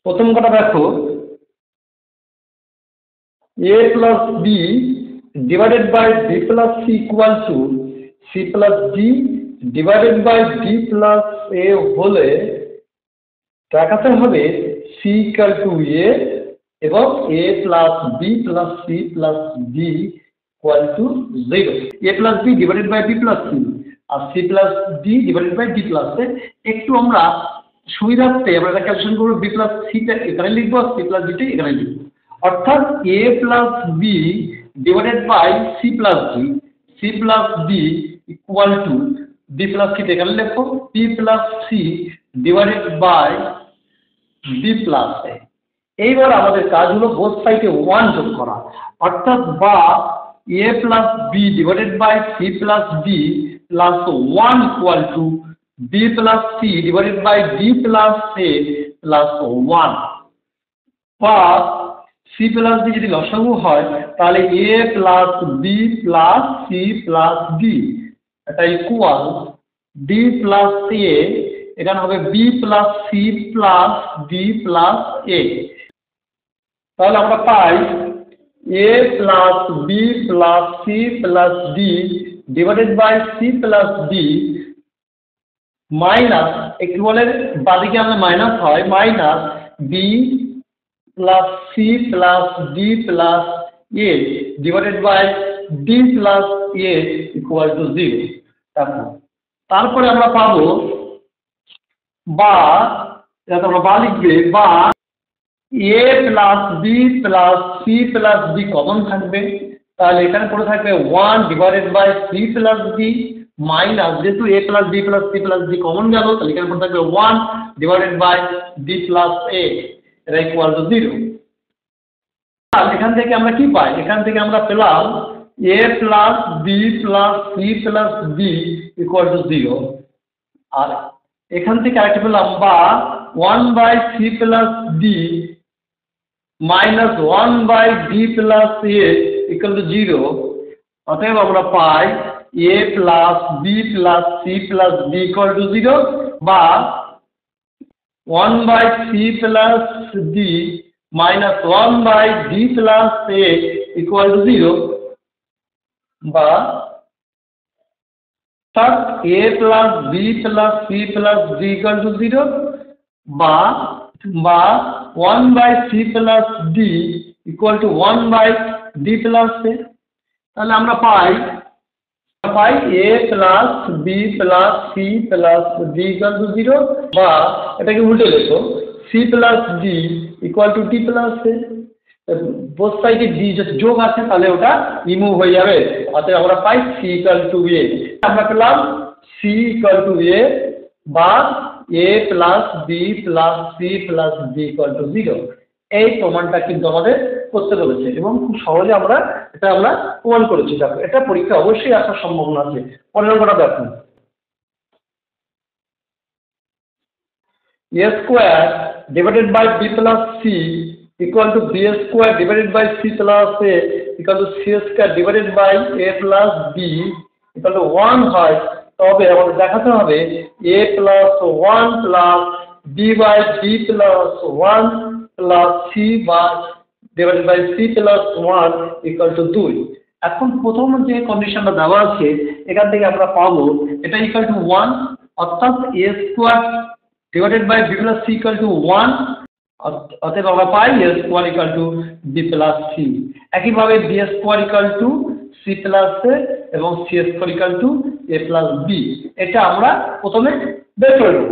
প্রথম কথা দেখো a plus b divided by b plus c equal to c plus d divided by d plus a হলে দেখাতে হবে c equal to a এবং a plus b plus c plus d equal to 0 a plus b divided by b plus c R c plus d divided by d plus a একটু আমরা সুবিধার্থে আমরা এটা calculation করব b plus c টা এখানে লিখব c plus d টা এখানে লিখব অর্থাৎ a plus b divided by c plus d equal to b plus c টা এখানে লিখব b plus c divided by b plus a এইবার আমাদের কাজ হলো বোথ সাইডে 1 যোগ করা অর্থাৎ বা a plus b divided by c plus d plus 1 equal to b plus c divided by d plus a plus 1 বা c plus d যদি লসাগু হয় তাহলে a plus b plus c plus d এটা ইকুয়াল d plus a এখানে হবে b plus c plus d plus a তাহলে আমরা পাই a plus b plus c plus d divided by c plus d minus একটু বলে বাদিকে আমাদের minus হয় minus b plus c plus d plus a divided by d plus a equal to 0 তারপরে আমরা পাবো বা এটা আমরা বা লিখবে বা a plus b plus c plus d common থাকবে তাহলে এখানে পড়ে থাকবে 1 divided by c plus d minus যেহেতু a plus b plus c plus d common গেল তাহলে এখানে পড়ে থাকবে 1 divided by d plus a এটা ইকুয়াল টু 0 আর এখান থেকে আমরা কি পাই এখান থেকে আমরা পেলাম a plus b plus c plus d equal to 0 আর এখান থেকে আরেকটা পেলাম বা 1 by c plus d minus 1 by d plus a equal to 0 অতএব আমরা পাই a plus b plus c plus d equal to 0 বা 1 by c plus d minus 1 by d plus a equal to 0 বা a plus b plus c plus d equal to 0 বা 1 by c plus d equal to 1 by d plus a তাহলে আমরা পাই a plus b plus c plus d equal to 0 বা এটাকে উল্টে লেখো c plus d equal to d plus a both সাইডে d যোগ আছে তাহলে ওটা রিমুভ হয়ে যাবে অতএব আমরা পাই c equal to a আমরা পেলাম c equal to a বা a plus b plus c plus d equal to 0 এই প্রমাণটা কিন্তু আমাদের করতে বলেছে এবং খুব সহজে আমরা প্রমাণ করেছি দেখো এটা পরীক্ষা অবশ্যই আসার সম্ভাবনা আছে পরের অঙ্কটা দেখো a square divided by b plus c equal to b square divided by c plus a equal to c square divided by a plus b equal to 1 হয় তবে আমাদের দেখাতে হবে a plus 1 plus b by d plus 1 plus c by divided by c plus 1 equal to 2 এখন প্রথম যে কন্ডিশনটা দেওয়া আছে এখান থেকে আমরা পাবো এটা ইকুয়াল টু 1 অর্থাৎ a square divided by b plus c equal to 1 অতএব আমরা পাই a square equal to b plus c একইভাবে b square equal to c plus a এবং c square equal to a plus b এটা আমরা প্রথমে বের করে নেব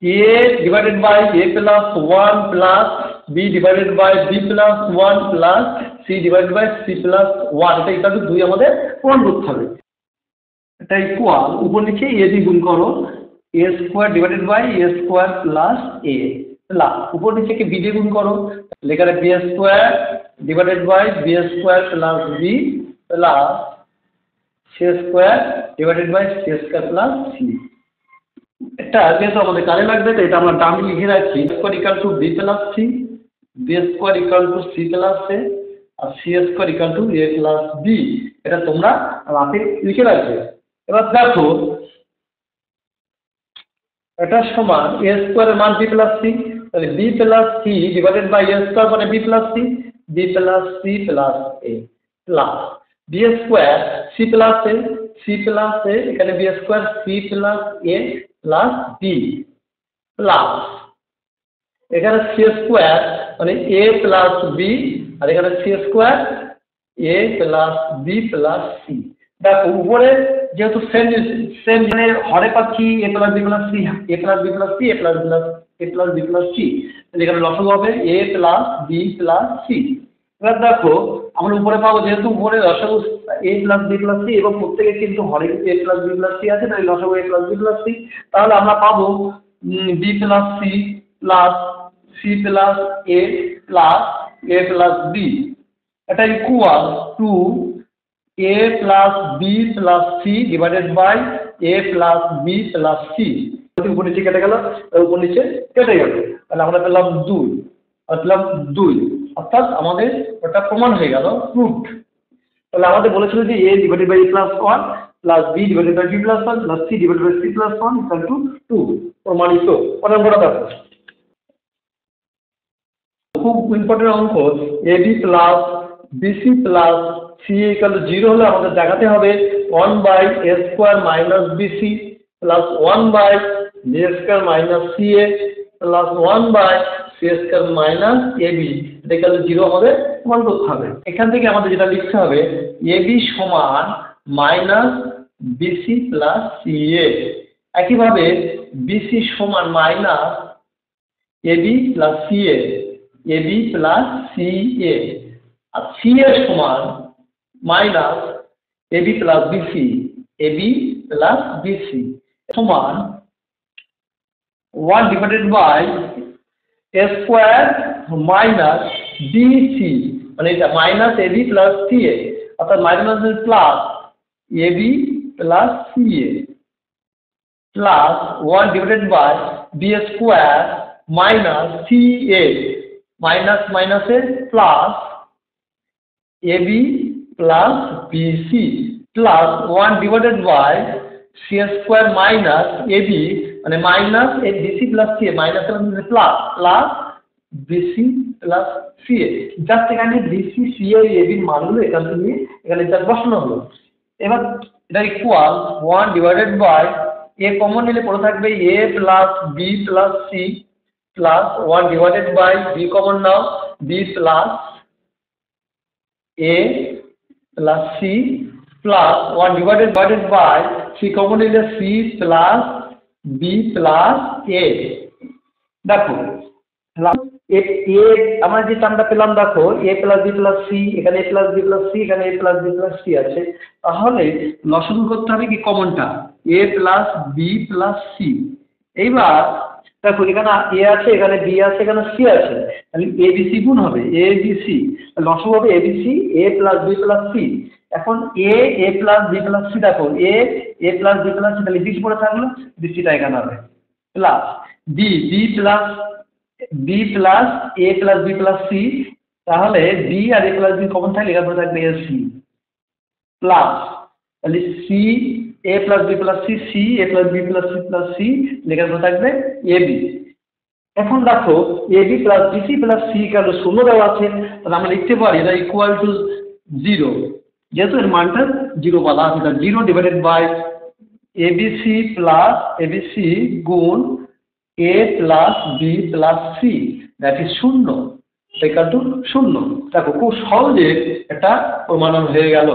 a divided by a plus 1 plus b divided by b plus 1 plus c divided by c plus 1 এটা equal to 2 আমাদের প্রমাণ করতে হবে এটা ইকুয়াল উপর নিচে a দিয়ে গুণ করো a square divided by a square plus a plus উপর নিচে কে b দিয়ে গুণ করো লেখা আছে b square divided by b square plus b plus c square divided by c square plus c এটা যেহেতু আমাদের কারে লাগবে তো এটা আমরা ডান লিখে রাখছি square equal to b plus c b square equal to c plus a আর c square equal to a plus b এটা তোমরা রাতে লিখে রাখবে এবার দেখো এটা সমান a স্কয়ারের মান b প্লাস c তাহলে b plus c divided by A square মানে b plus c plus a plus b square c plus a এখানে b square c plus a plus b plus এখানে সি স্কোয়ার মানে a plus b আর এখানে c square a plus b plus c. দেখো উপরে যেহেতু same মানে হরে পাচ্ছি a plus b plus C A plus b plus C A plus b plus c, এখানে লসাগু হবে a plus b plus c. এবার দেখো আমরা উপরে পাবো যেহেতু উপরে লসাগু a plus b plus c এবং প্রত্যেকে কিন্তু হরে a plus b plus c আছে, তাই লসাগু a plus b plus c, তাহলে আমরা পাবো b plus c plus c plus a plus b, এটা equal to a plus b plus c divided by a plus b plus c. উপর নিচে কেটে গেল, উপর নিচে কেটে গেল, তাহলে আমরা পেলাম 2 অর্থাৎ আমাদের ওটা প্রমাণ হয়ে গেল প্রুফ। তাহলে আমাদের বলেছিল যে a divided by a plus 1 plus b divided by b plus 1 plus c divided by c plus 1 equal to 2 প্রমাণিত। অঙ্কটা দেখো খুব ইম্পর্টেন্ট অঙ্ক, a B plus b c plus c equal to 0 হলে আমাদের দেখাতে হবে 1 by A square minus BC plus 1 by B square minus C A plus 1 by c square minus A b, এটা ইকুয়াল টু 0 আমাদের প্রমাণ করতে হবে। এখান থেকে আমাদের যেটা লিখতে হবে এ বি সমান minus BC plus C A, একইভাবে বিসি সমান minus A B plus C A plus C A, আর সি এর সমান minus A B plus BC সমান 1 divided by A square minus BC, মানে এটা minus A B plus C A অর্থাৎ minus plus A B plus C A plus 1 divided by B square minus C A minus মাইনাসে plus A B plus b c plus 1 divided by c square minus A b মানে minus a b c plus C A minus plus b c plus C a. Just এখানে b c c a বির মানগুলো এখান থেকে এখানে যা বসানো হলো। এবার এটা equal 1 divided by a common নিলে পড়ে থাকবে a plus b plus c plus 1 divided by b common নাও b plus a plus c plus 1 divided by c common নিলে c plus b plus a. দেখো আমরা যে টার্মটা পেলাম দেখো a plus b plus c, এখানে a plus b plus c, এখানে a plus b plus c আছে, তাহলে লসাগু করতে হবে কি কমনটা এ প্লাস বি প্লাস সি। এইবার দেখো এখানে এ আছে, এখানে বি আছে, এখানে সি আছে, তাহলে এ বি সি গুণ হবে এ বি সি, লসাগু হবে A B C A plus b plus C. এখন এ প্লাস বি প্লাস সি, দেখো a plus b plus c, তাহলে বিসি পড়ে থাকলো, বিসিটা এখানে হবে plus b plus a plus b plus c, তাহলে বি আর এ প্লাস বি কমন থাকলে এখানে থাকবে এ সি প্লাস তাহলে সি এ প্লাস বি প্লাস সি এ প্লাস বি প্লাস সি লেখার পর থাকবে এ বি। এখন দেখো a B plus b c plus c কারণ 0 দেওয়া আছে, তাহলে আমরা লিখতে পারি এটা ইকুয়াল টু 0, যেহেতু এর মানটা 0 বলা আছে, 0 divided by a b c plus a b c গুণ a plus b plus c that is 0 equal to 0। দেখো খুব সহজে এটা প্রমাণ হয়ে গেল,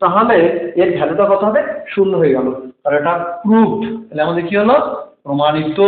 তাহলে এর ভ্যালুটা কত হবে 0 হয়ে গেল, আর এটা প্রুভড, তাহলে আমাদের কি হলো প্রমাণিত।